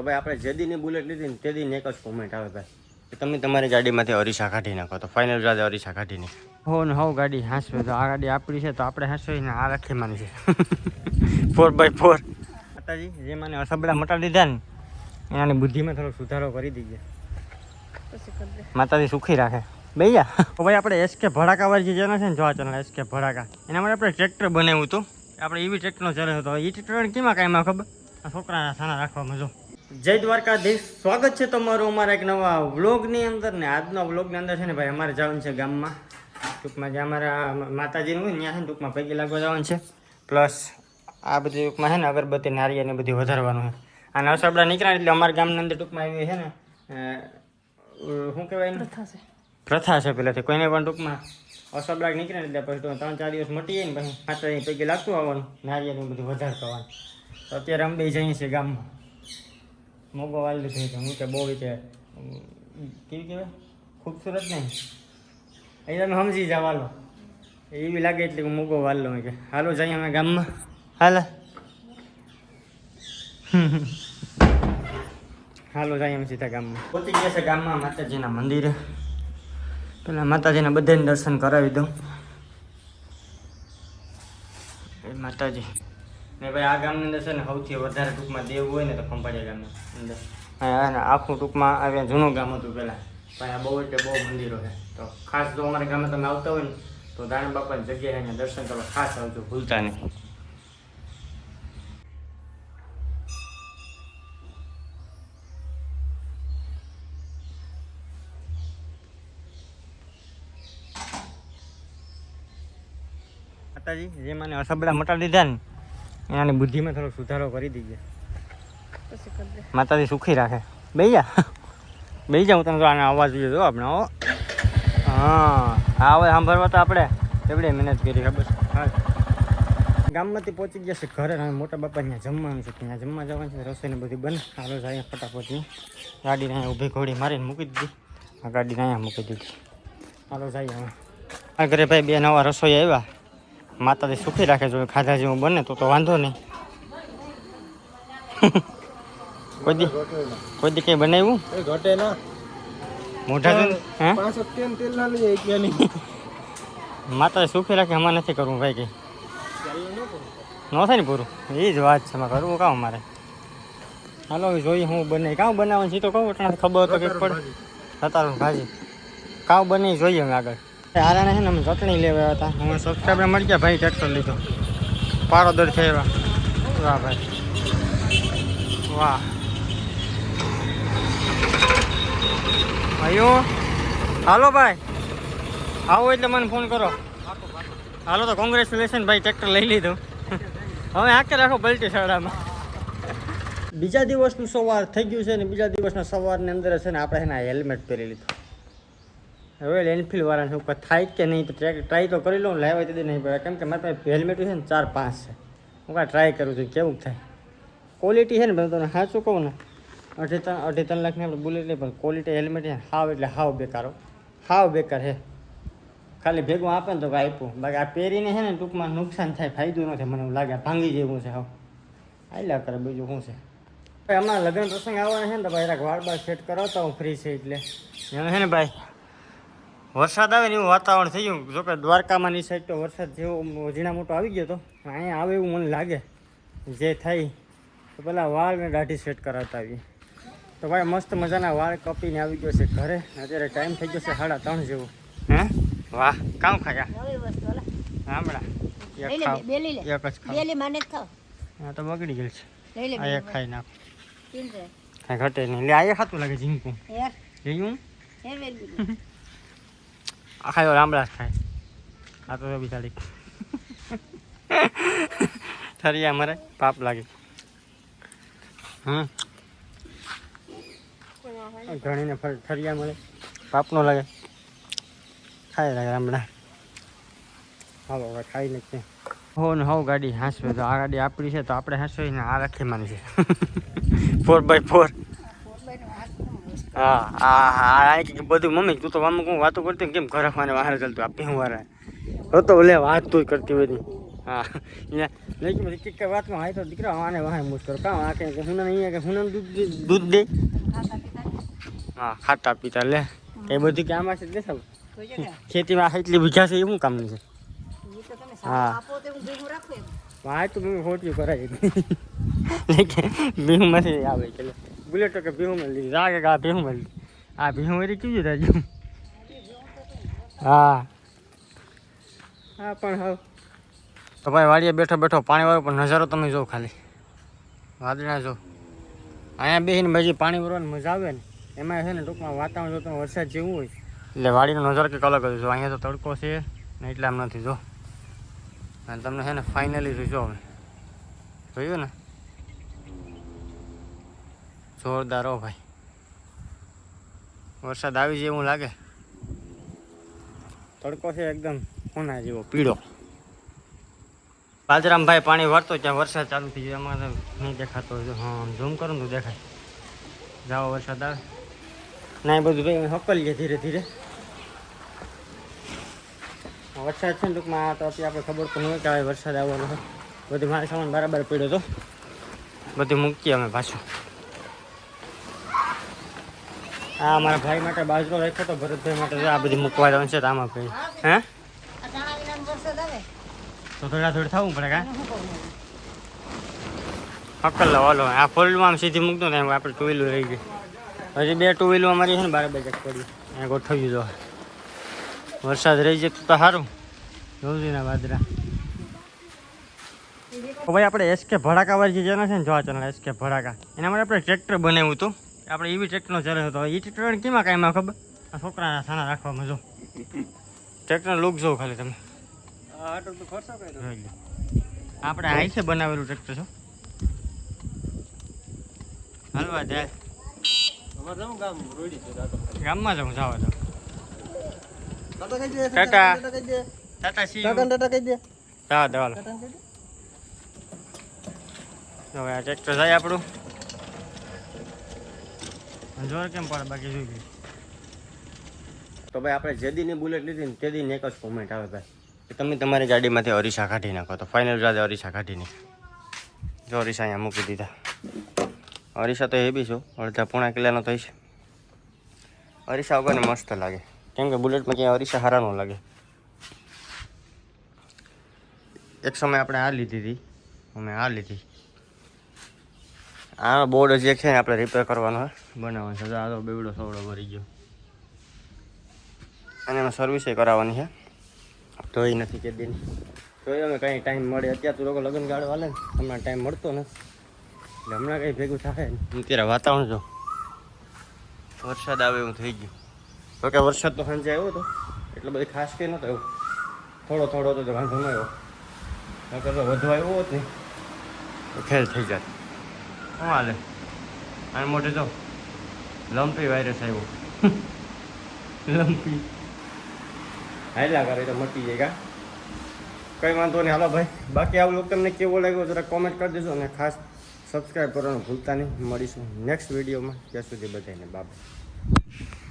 તો ભાઈ આપણે જે દીની બુલેટ લીધી ને તે દીની એક જ કોમેન્ટ આવે ભાઈ કે તમે તમારી ગાડીમાંથી અરીસા કાઢી નાખો. તો ફાઇનલ રાતે અરીસા કાઢી નાખી. હો ને હો ગાડી હાંસવે તો આ ગાડી આપણી છે તો આપણે હાંસવીને આ રાખી માની છે 4x4. માતાજી જે મને અસબડા મટાડી દીધા ને એનાની બુદ્ધિમાં થોડો સુધારો કરી દઈએ. માતાજી સુખી રાખે. ભૈયા ભાઈ આપણે એસકે ભડાકાવાળી જે ચેનલ છે ને જો આ ચેનલ એસકે ભડાકા એના માટે આપણે ટ્રેક્ટર બનાવ્યું હતું. આપણે એવી ટ્રેક્ટરનો ચેનલ હતો. એ ટ્રેક્ટર કેમાં કાંઈ એમાં ખબર આ છોકરાના સાના રાખવામાં જો. જય દ્વારકાધીશ, સ્વાગત છે તમારું અમારા એક નવા વ્લોગની અંદર. ને આજના વ્લોગની અંદર છે ને ભાઈ અમારે જવાનું છે ગામમાં. ટૂંકમાં જે અમારા માતાજીનું હોય ત્યાં છે ને ટૂંકમાં પૈકી લાગવા જવાનું છે. પ્લસ આ બધી ટૂંકમાં છે ને અગરબત્તી નારિયેળ બધી વધારવાનું છે. અને અસબડા નીકળ્યા એટલે અમારા ગામની અંદર ટૂંકમાં એવી છે ને શું કહેવાય પ્રથા છે પહેલાંથી કોઈને પણ ટૂંકમાં અસબડા નીકળે એટલે પછી 3-4 દિવસ મટી જાય ને પછી માતાજી પૈકી લાગતું આવવાનું નારિયેળ બધું વધારતું આવવાનું. તો અત્યારે અમે બે જઈએ છીએ ગામમાં. મોગો વાલ લીધો છે હું કે બહુ રીતે કેવી કહેવાય ખૂબસૂરત નહીં એ તમે સમજી જાવ. હાલો એવી લાગે એટલે હું મોગો વાલ લઉં કે હાલો જઈએ અમે ગામમાં. હાલ હાલો જઈએ અમે સીધા ગામમાં. પહોંચી ગયા છે ગામમાં માતાજીના મંદિરે. પેલા માતાજીના બધાને દર્શન કરાવી દઉં. એ માતાજી ને ભાઈ આ ગામની અંદર છે ને સૌથી વધારે ટૂંકમાં દેવ હોય ને તો ખંભાળિયા ગામની અંદર. અને આખું ટૂંકમાં આવ્યા જૂનું ગામ હતું પહેલાં પણ આ બહુ એટલે બહુ મંદિરો છે. તો ખાસ જો અમારા ગામમાં તમે આવતા હોય ને તો દાણા બાપાની જગ્યાએ અહીંયા દર્શન કરવા ખાસ આવજો, ભૂલતા નહીં. માતાજી જે મને અસબડા મટાડી દીધા ને એનાની બુદ્ધિમાં થોડો સુધારો કરી દઈએ. માતાજી સુખી રાખે. ભૈયા ભૈયા હું તને તો આનો અવાજ જોઈએ જો આપણે. હા આ અવાજ સાંભળવા તો આપણે એવડે મહેનત કરી ખબર. હા ગામમાંથી પહોંચી ગયા છે ઘરે. હવે મોટા બાપા ત્યાં જમવાનું છે, ત્યાં જમવા જવાનું છે. રસોઈને બધી બને. હાલો જાય ફટાફટ. ગાડીને અહીંયા ઊભી ઘોડી મારીને મૂકી દીધી. આ ગાડીને અહીંયા મૂકી દીધી. હાલો જાય હવે આ ઘરે ભાઈ બે નવા રસોઈ આવ્યા. માતાજી સુખી રાખે. જો ખાધા જેવું બને તો વાંધો નહીં. કોઈ દી કઈ બનાવ્યું ઘટે ના મોઢા માતાજી સુખી રાખે. અમારે નથી કરવું ભાઈ કઈ ન થાય ને પૂરું. એ જ વાત છે. એમાં કરવું કામ અમારે. હાલો જોઈએ હું બને કામ બનાવવાનું છે તો કહું એટલે ખબર તો કંઈક પડે. સતારું ભાજી કામ બની જોઈએ અમે આગળ. હારાને છે ને અમે ચટણી લેવા હતા. અમે સબસ્ક્રાઈબર મળી ગયા ભાઈ. ટ્રેક્ટર લીધો પારોદર છે એવા. વાહ ભાઈ વાહ. ભાઈઓ હાલો ભાઈ આવો એટલે મને ફોન કરો. હાલો તો કોંગ્રેચ્યુલેશન ભાઈ, ટ્રેક્ટર લઈ લીધું. હવે આખે રાખો પલટી શાળામાં. બીજા દિવસનું સવાર થઈ ગયું છે ને બીજા દિવસના સવારની અંદર છે ને આપણે એના હેલ્મેટ પહેરી લીધું. રોયલ એનફિલ્ડ વાળાને ઉપર થાય કે નહીં તો ટ્રાય તો કરી લઉં. લાવ્યા તેથી નહીં પડે કેમ કે મારી પાસે હેલ્મેટ છે ને 4-5 છે. હું કાંઈ ટ્રાય કરું છું કેવું થાય. ક્વોલિટી છે ને ભાઈ તમને સાચું કહું ને 2.5-3 લાખની આપણે બુલેટ નહીં પણ ક્વોલિટી હેલ્મેટ છે હાવ એટલે હાવ બેકારો. હાવ બેકાર છે. ખાલી ભેગું આપે ને તો આપ્યું. બાકી આ પહેરીને છે ને ટૂંકમાં નુકસાન થાય, ફાયદો નથી. મને એવું લાગે ભાંગી જેવું છે હાવ. આયલા કરે બીજું શું છે. ભાઈ હમણાં લગ્ન પ્રસંગ આવવાના છે ને તો ભાઈ વાળ બાર સેટ કરાવતા હું ફ્રી છે એટલે એમ છે ને ભાઈ. વરસાદ આવે ને એવું વાતાવરણ થઈ ગયું. જોકે દ્વારકામાંની સાઈડ તો વરસાદ જેવો ઝીણા મોટો આવી ગયો હતો. અહીંયા આવે એવું મને લાગે. જે થાય તો પેલા વાળ ને દાઢી સેટ કરાવતા આવીએ. તો ભાઈ મસ્ત મજાના વાળ કપીને આવી ગયો છે ઘરે. અત્યારે ટાઈમ થઈ ગયો છે 3:30 જેવું. હે વાહ કામ ખાયા હમણાં હા તો બગડી ગયેલ છે. આ એક ખાઈ નાખો કાંઈ ઘટે નહીં. એટલે આ ખાતું લાગે ઝીંકું જયું આ ખાયો રામડા ખાય. આ તો બિચારી ઠરિયા મરે પાપ લાગે. ઘણીને ઠરિયા મળે પાપ નો લાગે. ખાઈ લાગે રામડા. હાલો હવે ખાઈ નાખીએ. હો ને હો ગાડી હાંસવે તો આ ગાડી આપણી છે તો આપણે હાંસવીને આ રાખી માની છે 4x4. હા હા હા બધું મમ્મી તું તો આમ હું વાતો કરતી કેમ ઘર રાખવાને બહાર ચાલતું આપી હું વારા તો લે વાત તું કરતી બધી હા લેકિન કઈક વાતમાં હાય તો દીકરા આને વાહે મૂજ કરો કાં આ કે હુના અહીંયા કે હુના દૂધ દે હા ખાતા પીતા લે એ બધું કે આમાં છે દેખાવ ખેતીમાં એટલી વીઘા છે એ શું કામનું છે હા વાય તો બહુ ખોટી કરાય ભીહુંમાંથી આવે કે બુલેટો કે ભીહુંમાં લીધી રાગે કે આ ભીહુંમાં લીધી આ ભીહું વળી કેવી રાજુ હા હા પણ હવે તો ભાઈ વાડીએ બેઠો બેઠો પાણી વાળો પણ નજારો તમે જો ખાલી વાદળા જો અહીંયા બેસીને પછી પાણી ભરવાની મજા આવે ને એમાં છે ને ટૂંકમાં વાતાવરણ જો તમે વરસાદ જેવું હોય એટલે વાડીનો નજારો કંઈક અલગ જ જો અહીંયા તો તડકો છે ને એટલે આમ નથી જો અને તમને છે ને ફાઇનલી જોઈજો હવે જોયું ને જોરદાર હો ભાઈ વરસાદ આવી જાય એવું લાગે તડકો છે એકદમ કોના જેવો પીળો બાજરામભાઈ પાણી ભરતો ત્યાં વરસાદ ચાલુ થઈ ગયો એમાં તો નહીં દેખાતો હોય હા ઝૂમ કરું તો દેખાય જાઓ વરસાદ આવે ના એ બધું ભાઈ હકલીએ ધીરે ધીરે વરસાદ છે ને ટૂંકમાં તો અત્યારે આપણે ખબર પણ હોય કે હવે વરસાદ આવવાનો છે બધું મારા સામાન બરાબર પડ્યો હતો બધું મૂકીએ અમે પાછું હા મારા ભાઈ માટે બાજરો રાખ્યો તો ભરતભાઈ માટે આ બધી મૂકવા જવાનું છે તો આમાં ભાઈ હે તો થોડા થોડું થવું પડે કાં હકલ હાલો આ ફોલ્ડમાં સીધી મૂકતો ને આપણે ટુ વ્હીલર રહી ગઈ હજી 2 ટુ વ્હીલમાં મારી છે ને બરાબર જ પડી અહીંયા ગોઠવ્યું જો વરસાદ રહી જાય તો સારું જોઉં બાજરા ભાઈ આપણે એસકે ભડાકાવાળી જે ચેનલ છે ને જો આ ચેનલ એસકે ભડાકા એના માટે આપણે ટ્રેક્ટર બનાવ્યું હતું આપણે એવી ટ્રેક્ટરનો ચેનલ હતો એ ટ્રેક્ટર કેમાં કાંઈમાં ખબર આ છોકરાના સાના રાખવામાં જો ટ્રેક્ટરનો લુક જોઉં ખાલી તમે આપણે આઈ છે બનાવેલું ટ્રેક્ટર છો હાલવા જાય ગામમાં જાઉં જવા જાઉં ટાટા ટાટા સી જવા દેવાલો હવે આ ટ્રેક્ટર જાય આપણું જોર કેમ પડે બાકી જોઈ ગઈ તો ભાઈ આપણે જે દીની બુલેટ લીધી ને તે દીની એક જ કોમેન્ટ આવે ભાઈ કે તમે તમારી ગાડીમાંથી અરીસા કાઢી નાખો તો ફાઇનલ રાતે અરીસા કાઢી નાખી જો અરીસા અહીંયા મૂકી દીધા અરીસા તો એ બી છો અડધા પોણા કિલાનો થઈ છે અરીસા વગરને મસ્ત લાગે કેમ કે બુલેટમાં ક્યાંય અરીસા સારા ન લાગે એક સમય આપણે આ લીધી હતી અમે આ લીધી આ બોર્ડ જે છે ને આપણે રિપેર કરવાનો હોય બનાવવાનો છે આ તો બેવડો સવડો ભરી ગયો અને એમાં સર્વિસે કરાવવાની છે તો એ નથી કે દિન તો અમે કંઈ ટાઈમ મળે અત્યારે તો લોકો લગ્ન ગાળો હાલે ને હમણાં ટાઈમ મળતો નથી એટલે હમણાં કંઈ ભેગું થાય ને અત્યારે વાતાવરણ જો વરસાદ આવે એવું થઈ ગયું તો કે વરસાદ તો સાંજે આવ્યો હતો એટલે બધી ખાસ કંઈ નહોતો એવું થોડો થોડો હતો તો વાંધો ન આવ્યો નકર તો વધુ આવ્યો હોત ને તો ખેલ થઈ જાય શું હાલે અને મોટે જો લંપી વાયરસ આવ્યો લંપી હાલ્યા કરે તો મટી જાય કા કંઈ વાંધો નહીં હાલો ભાઈ બાકી આ લોકો તમને કેવો લાગ્યો જરા કોમેન્ટ કરી દેજો અને ખાસ સબસ્ક્રાઈબ કરવાનું ભૂલતા નહીં મળીશું નેક્સ્ટ વિડીયોમાં ત્યાં સુધી બધાને બાય.